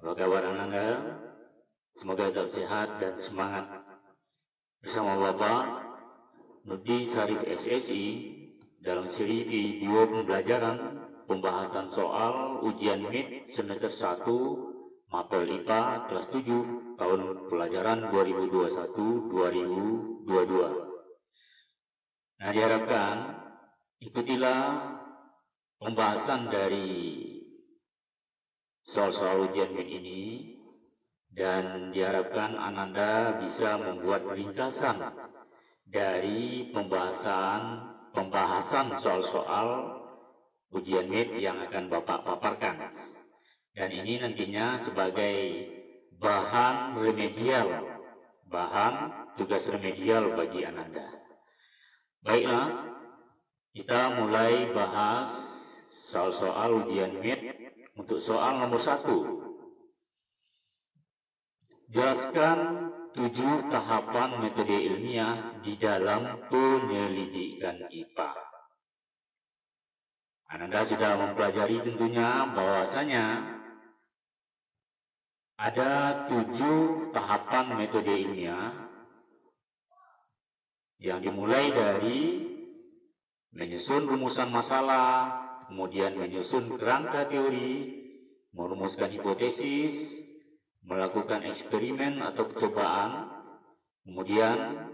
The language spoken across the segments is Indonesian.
Apa kabar Anda? Semoga tetap sehat dan semangat. Bersama Bapak Nudi Sarif SSI dalam seri video pembelajaran pembahasan soal ujian MIT semester 1 Mapel IPA kelas 7 tahun pelajaran 2021-2022. Nah, diharapkan ikutilah pembahasan dari soal-soal ujian MIT ini dan diharapkan Ananda bisa membuat ringkasan dari pembahasan soal-soal ujian MIT yang akan Bapak paparkan. Dan ini nantinya sebagai bahan remedial, bahan tugas remedial bagi Ananda. Baiklah, kita mulai bahas soal-soal ujian MIT. Untuk soal nomor 1, jelaskan 7 tahapan metode ilmiah di dalam penyelidikan IPA. Anda sudah mempelajari tentunya bahwasanya ada 7 tahapan metode ilmiah yang dimulai dari menyusun rumusan masalah, kemudian menyusun kerangka teori, merumuskan hipotesis, melakukan eksperimen atau percobaan, kemudian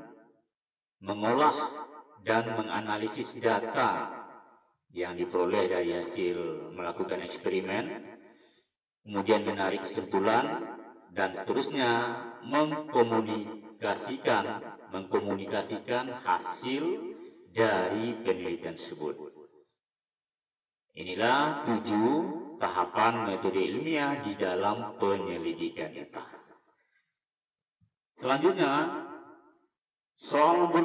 mengolah dan menganalisis data yang diperoleh dari hasil melakukan eksperimen, kemudian menarik kesimpulan, dan seterusnya mengkomunikasikan hasil dari penelitian tersebut. Inilah 7 tahapan metode ilmiah di dalam penyelidikan IPA. Selanjutnya, soal nomor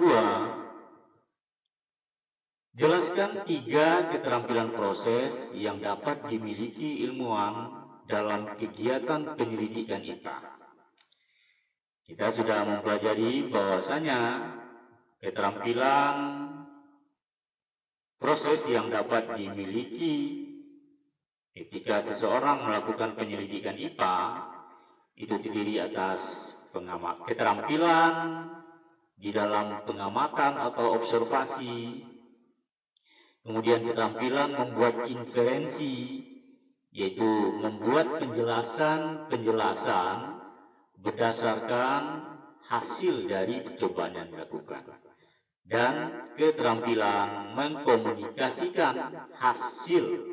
2. Jelaskan 3 keterampilan proses yang dapat dimiliki ilmuwan dalam kegiatan penyelidikan IPA. Kita sudah mempelajari bahwasanya keterampilan proses yang dapat dimiliki ketika seseorang melakukan penyelidikan IPA itu terdiri atas keterampilan di dalam pengamatan atau observasi, kemudian keterampilan membuat inferensi, yaitu membuat penjelasan berdasarkan hasil dari percobaan yang dilakukan, dan keterampilan mengkomunikasikan hasil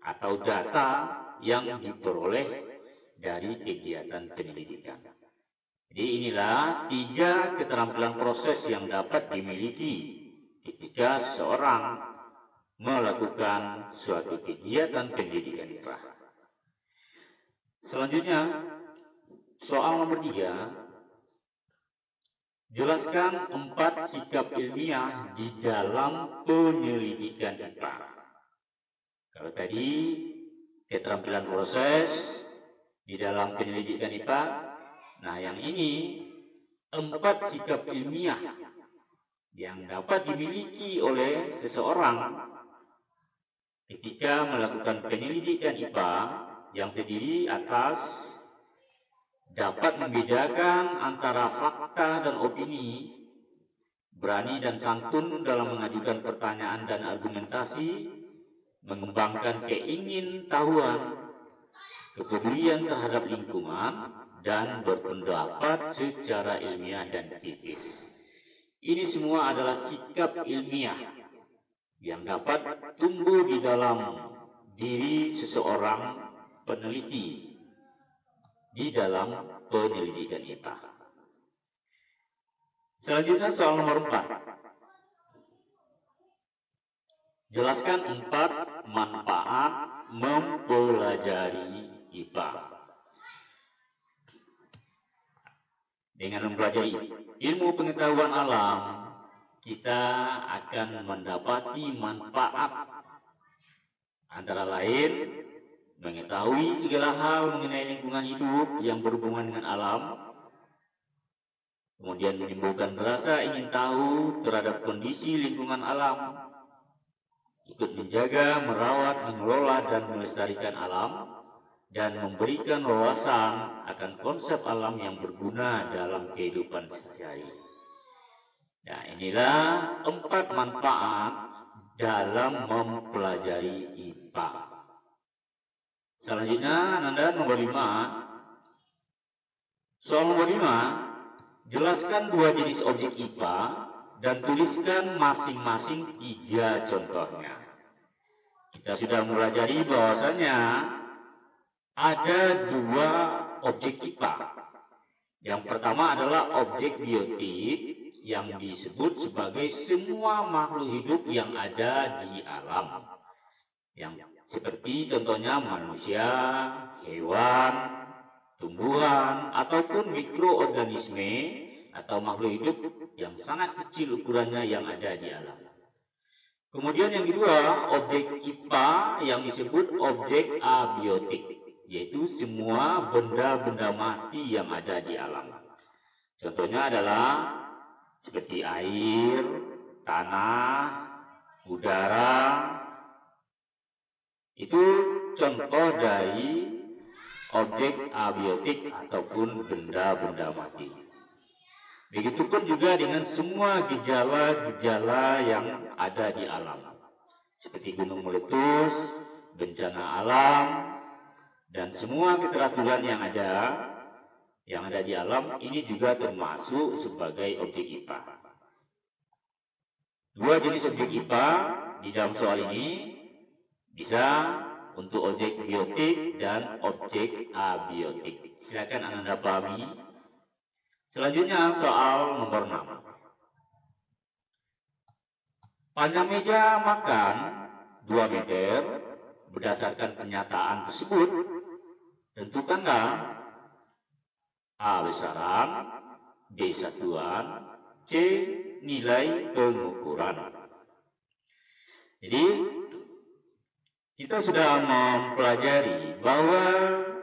atau data yang diperoleh dari kegiatan penyelidikan. Jadi inilah 3 keterampilan proses yang dapat dimiliki ketika seseorang melakukan suatu kegiatan pendidikan IPA. Selanjutnya, soal nomor 3. Jelaskan 4 sikap ilmiah di dalam penyelidikan IPA. Kalau tadi keterampilan proses di dalam penyelidikan IPA, nah yang ini 4 sikap ilmiah yang dapat dimiliki oleh seseorang ketika melakukan penyelidikan IPA yang terdiri atas dapat membedakan antara fakta dan opini, berani dan santun dalam mengajukan pertanyaan dan argumentasi, mengembangkan keingintahuan, kepedulian terhadap lingkungan, dan berpendapat secara ilmiah dan kritis. Ini semua adalah sikap ilmiah yang dapat tumbuh di dalam diri seseorang peneliti di dalam penyelidikan IPA. Selanjutnya soal nomor 4. Jelaskan 4 manfaat mempelajari IPA. Dengan mempelajari ilmu pengetahuan alam, kita akan mendapati manfaat, antara lain mengetahui segala hal mengenai lingkungan hidup yang berhubungan dengan alam, kemudian menimbulkan rasa ingin tahu terhadap kondisi lingkungan alam, ikut menjaga, merawat, mengelola, dan melestarikan alam, dan memberikan wawasan akan konsep alam yang berguna dalam kehidupan sehari-hari. Nah, inilah 4 manfaat dalam mempelajari IPA. Selanjutnya, Ananda nomor 5. Soal nomor 5, jelaskan 2 jenis objek IPA dan tuliskan masing-masing 3 contohnya. Kita sudah mempelajari bahwasanya ada 2 objek IPA. Yang pertama adalah objek biotik yang disebut sebagai semua makhluk hidup yang ada di alam. Yang seperti contohnya manusia, hewan, tumbuhan, ataupun mikroorganisme atau makhluk hidup yang sangat kecil ukurannya yang ada di alam. Kemudian yang kedua, objek IPA yang disebut objek abiotik, yaitu semua benda-benda mati yang ada di alam. Contohnya adalah seperti air, tanah, udara. Itu contoh dari objek abiotik ataupun benda-benda mati. Begitupun juga dengan semua gejala-gejala yang ada di alam, seperti gunung meletus, bencana alam, dan semua keteraturan yang ada di alam ini juga termasuk sebagai objek IPA. 2 jenis objek IPA di dalam soal ini bisa untuk objek biotik dan objek abiotik. Silakan Anda pahami. Selanjutnya soal nomor 6. Panjang meja makan 2 meter. Berdasarkan pernyataan tersebut, tentukanlah A. besaran, B. satuan, C. nilai pengukuran. Jadi kita sudah mempelajari bahwa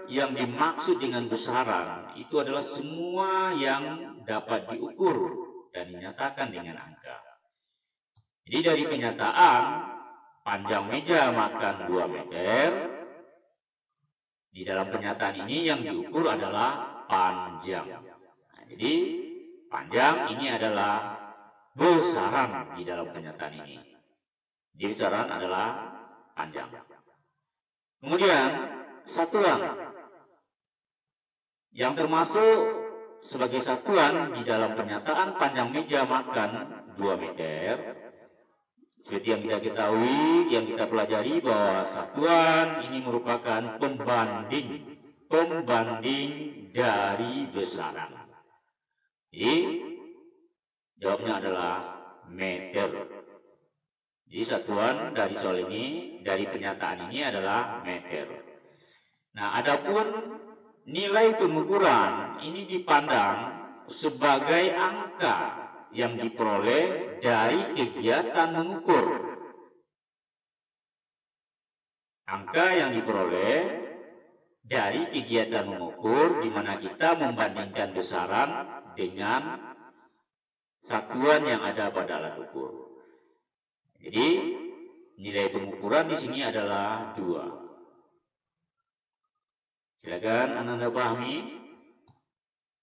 yang dimaksud dengan besaran itu adalah semua yang dapat diukur dan dinyatakan dengan angka. Jadi dari kenyataan panjang meja makan 2 meter, di dalam pernyataan ini yang diukur adalah panjang. Nah, jadi panjang ini adalah besaran di dalam pernyataan ini. Jadi besaran adalah panjang. Kemudian satuan yang termasuk sebagai satuan di dalam pernyataan panjang meja makan 2 meter. Seperti yang kita ketahui, yang kita pelajari bahwa satuan ini merupakan pembanding dari besaran. Jadi jawabnya adalah meter. Jadi satuan dari soal ini, dari pernyataan ini adalah meter. Nah, adapun nilai pengukuran ini dipandang sebagai angka yang diperoleh dari kegiatan mengukur. Angka yang diperoleh dari kegiatan mengukur, di mana kita membandingkan besaran dengan satuan yang ada pada alat ukur. Jadi nilai pengukuran di sini adalah 2. Silakan Anda pahami.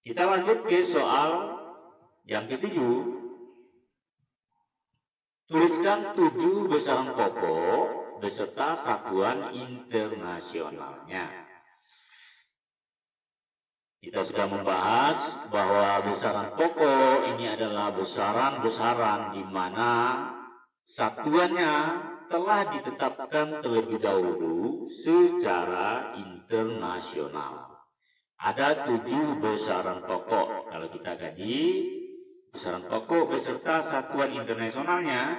Kita lanjut ke soal yang ke-7. Tuliskan 7 besaran pokok beserta satuan internasionalnya. Kita sudah membahas bahwa besaran pokok ini adalah besaran-besaran di mana satuannya telah ditetapkan terlebih dahulu secara internasional. Ada 7 besaran pokok. Kalau kita kaji besaran pokok beserta satuan internasionalnya,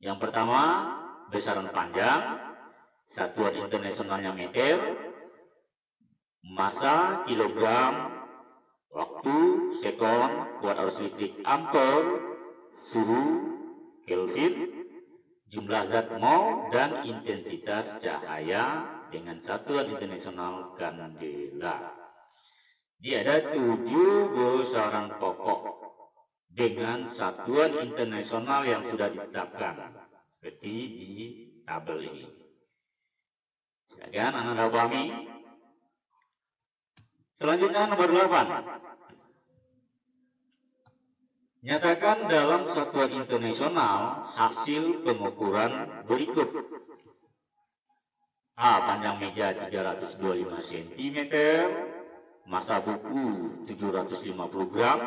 yang pertama besaran panjang, satuan internasionalnya meter, massa kilogram, waktu sekon, kuat arus listrik ampere, suhu Kelvin, jumlah zat mol, dan intensitas cahaya dengan satuan internasional kandela. Jadi ada 7 besaran pokok dengan satuan internasional yang sudah ditetapkan, seperti di tabel ini. Silakan Anda pahami. Selanjutnya nomor 8. Nyatakan dalam satuan internasional hasil pengukuran berikut. A. Panjang meja 325 cm, massa buku 750 gram,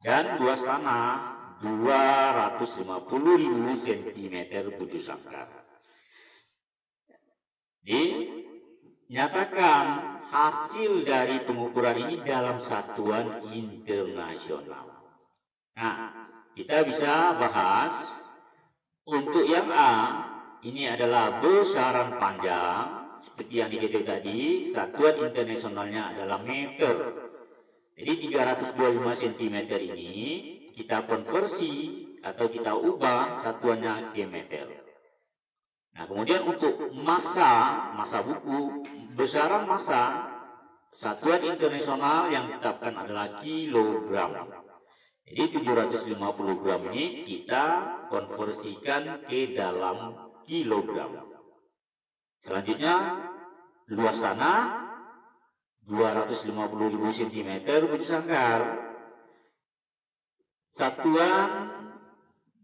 dan luas tanah 250.000 cm bujur sangkar. Dinyatakan hasil dari pengukuran ini dalam satuan internasional. Nah, kita bisa bahas untuk yang A, ini adalah besaran panjang, seperti yang diketahui tadi, satuan internasionalnya adalah meter. Jadi 325 cm ini kita konversi atau kita ubah satuannya ke meter. Nah, kemudian untuk massa buku, besaran massa, satuan internasional yang ditetapkan adalah kilogram. Jadi 750 gram ini kita konversikan ke dalam kilogram. Selanjutnya, luas tanah 250.000 cm bujur sangkar. Satuan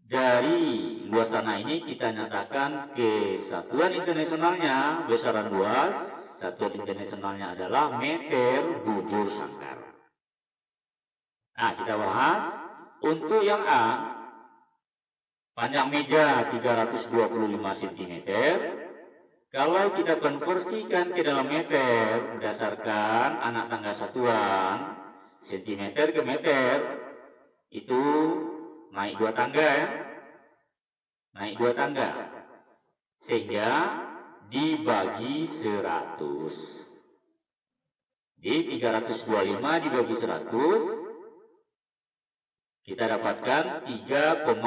dari luas tanah ini kita nyatakan ke satuan internasionalnya, besaran luas, satuan internasionalnya adalah meter bujur sangkar. Nah, kita bahas untuk yang A, panjang meja 325 cm. Kalau kita konversikan ke dalam meter berdasarkan anak tangga satuan, cm ke meter, itu naik 2 tangga ya. Naik 2 tangga. Sehingga dibagi 100. Di 325 dibagi 100, kita dapatkan 3,25.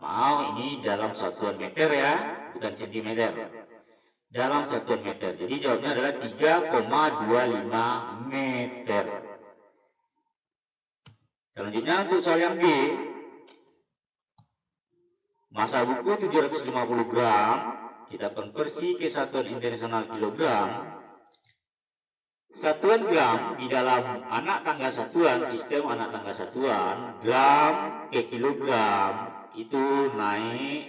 Mau ini dalam satuan meter ya, bukan centimeter. Dalam satuan meter. Jadi jawabnya adalah 3,25 meter. Selanjutnya untuk soal yang B. Massa buku 750 gram. Kita konversi ke satuan internasional kilogram. Satuan gram di dalam anak tangga satuan, sistem anak tangga satuan, gram ke kilogram itu naik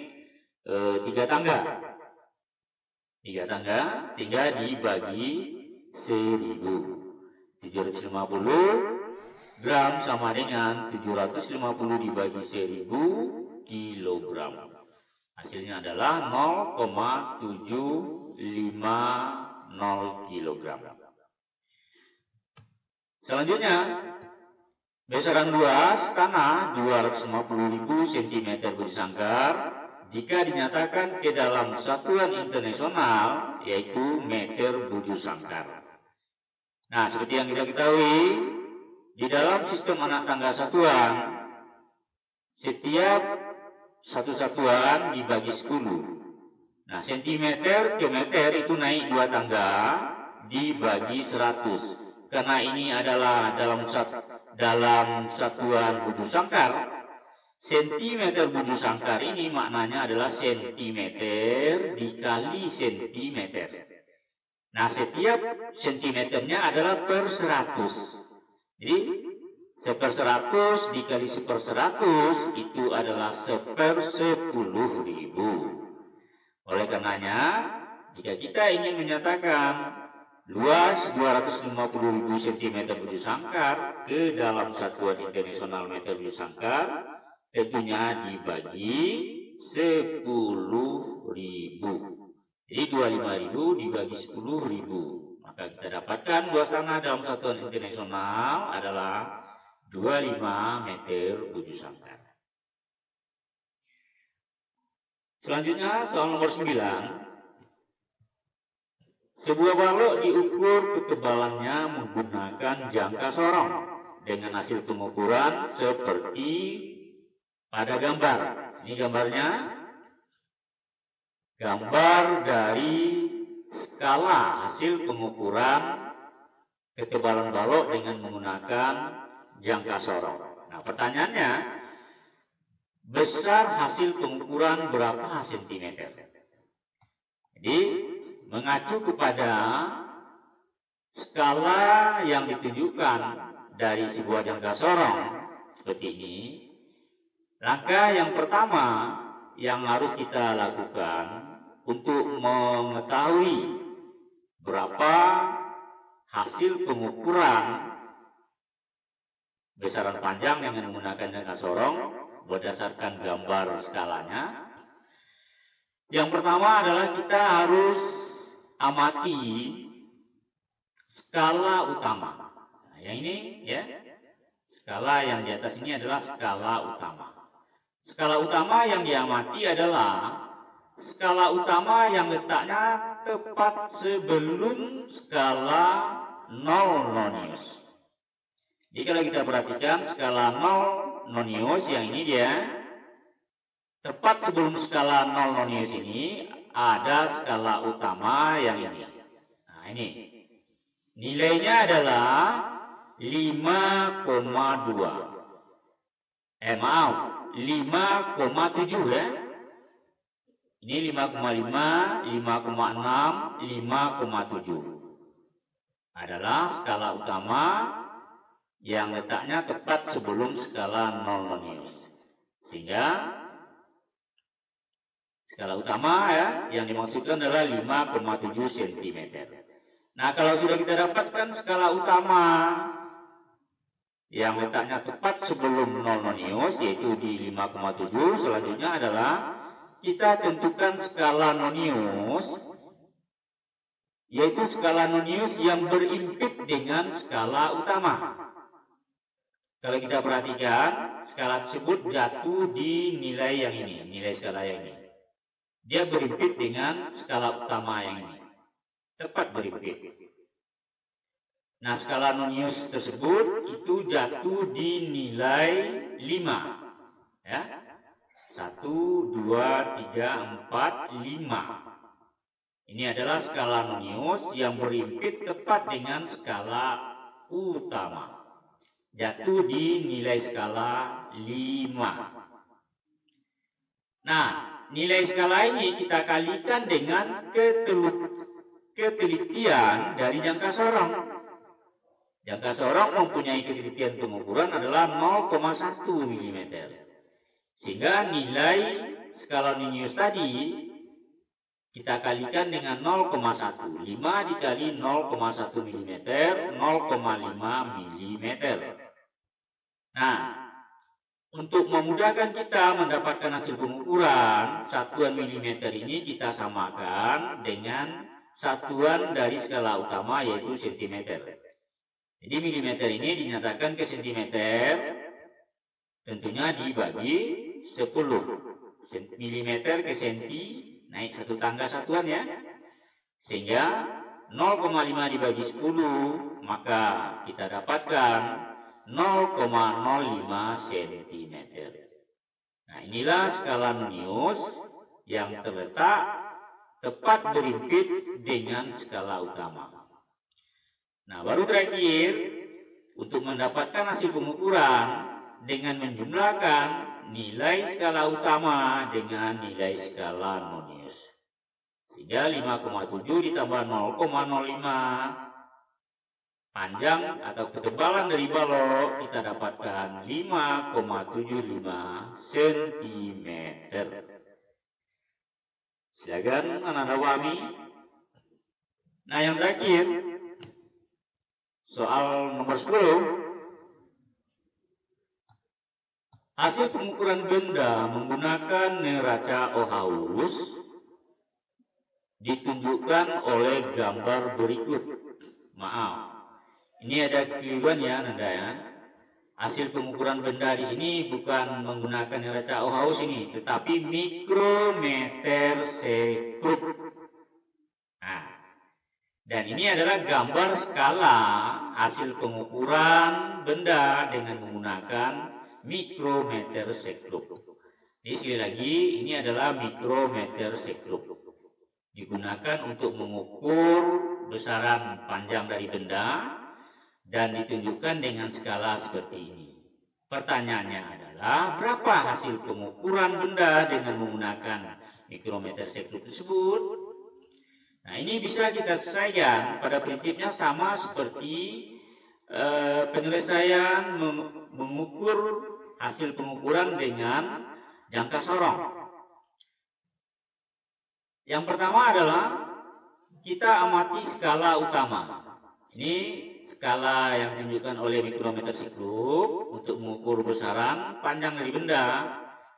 3 tangga. 3 tangga sehingga dibagi 1000. 750 gram sama dengan 750 dibagi 1000 kilogram. Hasilnya adalah 0,750 kilogram. Selanjutnya, besaran luas tanah 250.000 cm bujur sangkar jika dinyatakan ke dalam satuan internasional yaitu meter bujur sangkar. Nah, seperti yang kita ketahui, di dalam sistem anak tangga satuan, setiap satu satuan dibagi 10. Nah, sentimeter ke meter itu naik 2 tangga dibagi 100. Karena ini adalah dalam satuan bujur sangkar, sentimeter bujur sangkar ini maknanya adalah sentimeter dikali sentimeter. Nah, setiap sentimeternya adalah per 100. Jadi, 1/100 dikali 1/100 itu adalah 1/10.000. Oleh karenanya, jika kita ingin menyatakan luas 250.000 cm bujur sangkar ke dalam satuan internasional meter bujur sangkar, tentunya dibagi 10.000. Jadi 25.000 dibagi 10.000. Maka kita dapatkan luas tanah dalam satuan internasional adalah 25 meter bujur sangkar. Selanjutnya soal nomor 9. Sebuah balok diukur ketebalannya menggunakan jangka sorong dengan hasil pengukuran seperti pada gambar. Ini gambarnya. Gambar dari skala hasil pengukuran ketebalan balok dengan menggunakan jangka sorong. Nah, pertanyaannya, besar hasil pengukuran berapa sentimeter? Jadi, mengacu kepada skala yang ditunjukkan dari sebuah jangka sorong seperti ini. Langkah yang pertama yang harus kita lakukan untuk mengetahui berapa hasil pengukuran besaran panjang dengan menggunakan jangka sorong berdasarkan gambar skalanya. Yang pertama adalah kita harus amati skala utama. Nah, yang ini ya, skala yang di atas ini adalah skala utama. Skala utama yang diamati adalah skala utama yang letaknya tepat sebelum skala 0 nonius. Jadi kalau kita perhatikan skala 0 nonius yang ini dia, tepat sebelum skala 0 nonius ini ada skala utama yang ini. Nah ini, nilainya adalah 5,2. Maaf, 5,7 ya. Ini 5,5, 5,6, 5,7 adalah skala utama yang letaknya tepat sebelum skala 0 nonius. Sehingga skala utama ya yang dimaksudkan adalah 5,7 cm. Nah, kalau sudah kita dapatkan skala utama yang letaknya tepat sebelum 0 nonius yaitu di 5,7, selanjutnya adalah kita tentukan skala nonius, yaitu skala nonius yang berimpit dengan skala utama. Kalau kita perhatikan, skala tersebut jatuh di nilai yang ini, nilai skala yang ini. Dia berimpit dengan skala utama yang ini, tepat berimpit. Nah, skala nonius tersebut itu jatuh di nilai 5. Ya. 1, 2, 3, 4, 5. Ini adalah skala nonius yang berimpit tepat dengan skala utama. Jatuh di nilai skala 5. Nah, nilai skala ini kita kalikan dengan ketelitian dari jangka sorong. Jangka sorong mempunyai ketelitian pengukuran adalah 0,1 mm. Sehingga nilai skala nonius tadi kita kalikan dengan 0,1. 5 dikali 0,1 mm, 0,5 mm. Nah, untuk memudahkan kita mendapatkan hasil pengukuran, satuan mm ini kita samakan dengan satuan dari skala utama yaitu cm. Jadi mm ini dinyatakan ke cm, tentunya dibagi 10. mm ke senti naik satu tangga satuan ya. Sehingga 0,5 dibagi 10 maka kita dapatkan 0,05 cm. Nah, inilah skala nonius yang terletak tepat berimpit dengan skala utama. Nah, baru terakhir untuk mendapatkan hasil pengukuran dengan menjumlahkan nilai skala utama dengan nilai skala nonius. Sehingga 5,7 ditambah 0,05 panjang atau ketebalan dari balok kita dapatkan 5,75 cm. Silakan anak-anak pahami. Nah, yang terakhir soal nomor 10. Hasil pengukuran benda menggunakan neraca Ohaus ditunjukkan oleh gambar berikut. Maaf, ini ada kekeliruan ya, Nanda ya. Hasil pengukuran benda di sini bukan menggunakan neraca Ohaus ini, tetapi mikrometer sekrup. Nah, dan ini adalah gambar skala hasil pengukuran benda dengan menggunakan mikrometer sekrup. Jadi sekali lagi ini adalah mikrometer sekrup. Digunakan untuk mengukur besaran panjang dari benda dan ditunjukkan dengan skala seperti ini. Pertanyaannya adalah berapa hasil pengukuran benda dengan menggunakan mikrometer sekrup tersebut? Nah, ini bisa kita selesaikan pada prinsipnya sama seperti penyelesaian mengukur hasil pengukuran dengan jangka sorong. Yang pertama adalah kita amati skala utama. Ini skala yang ditunjukkan oleh mikrometer siklop untuk mengukur besaran panjang dari benda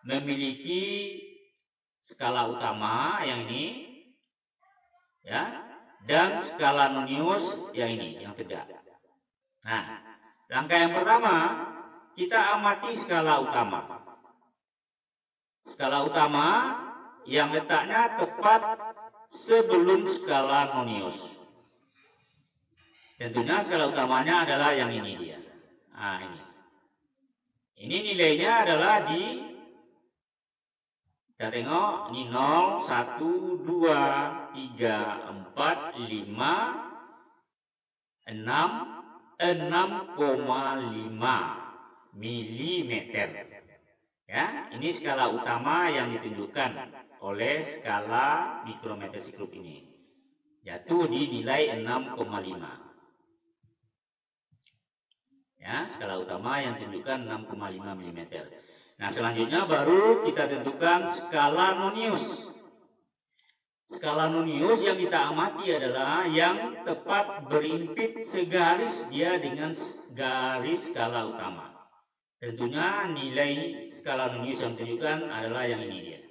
memiliki skala utama yang ini, ya, dan skala nonius yang ini, yang tegak. Nah, langkah yang pertama kita amati skala utama. Skala utama yang letaknya tepat sebelum skala nonius. Tentunya skala utamanya adalah yang ini dia. Nah, ini. Ini nilainya adalah di, kita tengok, ini 0, 1, 2, 3, 4, 5, 6,5 mm. Ya, ini skala utama yang ditunjukkan oleh skala mikrometer siklop ini. Jatuh di nilai 6,5. Ya, skala utama yang ditunjukkan 6,5 mm. Nah, selanjutnya baru kita tentukan skala nonius. Skala nonius yang kita amati adalah yang tepat berimpit segaris dia dengan garis skala utama. Tentunya nilai skala nonius yang ditunjukkan adalah yang ini dia.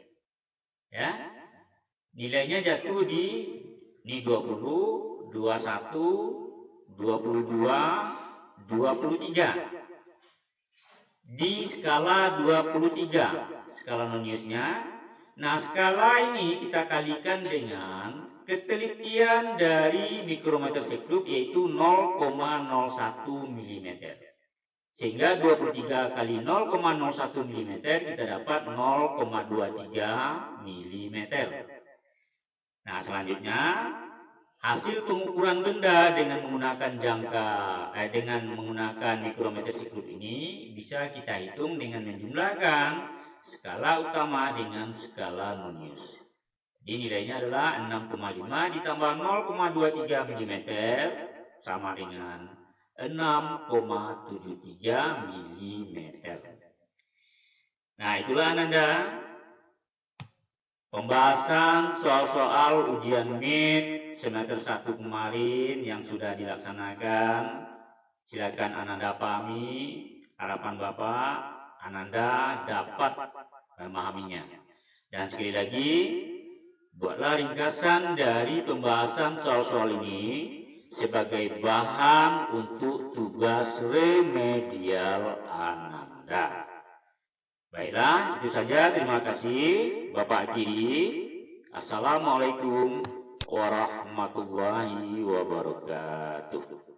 Ya. Nilainya jatuh di ini 20, 21, 22, 23. Di skala 23 skala noniusnya. Nah, skala ini kita kalikan dengan ketelitian dari mikrometer siklop yaitu 0,01 mm. Sehingga 23 kali 0,01 mm kita dapat 0,23 mm. Nah, selanjutnya hasil pengukuran benda dengan menggunakan mikrometer siklop ini bisa kita hitung dengan menjumlahkan skala utama dengan skala nonius. Jadi nilainya adalah 6,5 ditambah 0,23 mm sama dengan 6,73 mm. Nah, itulah Ananda pembahasan soal-soal ujian MIT semester 1 kemarin yang sudah dilaksanakan. Silakan Ananda pahami, harapan Bapak Ananda dapat memahaminya. Dan sekali lagi, buatlah ringkasan dari pembahasan soal-soal ini sebagai bahan untuk tugas remedial Ananda. Baiklah, itu saja. Terima kasih Bapak Kiri. Assalamualaikum warahmatullahi wabarakatuh.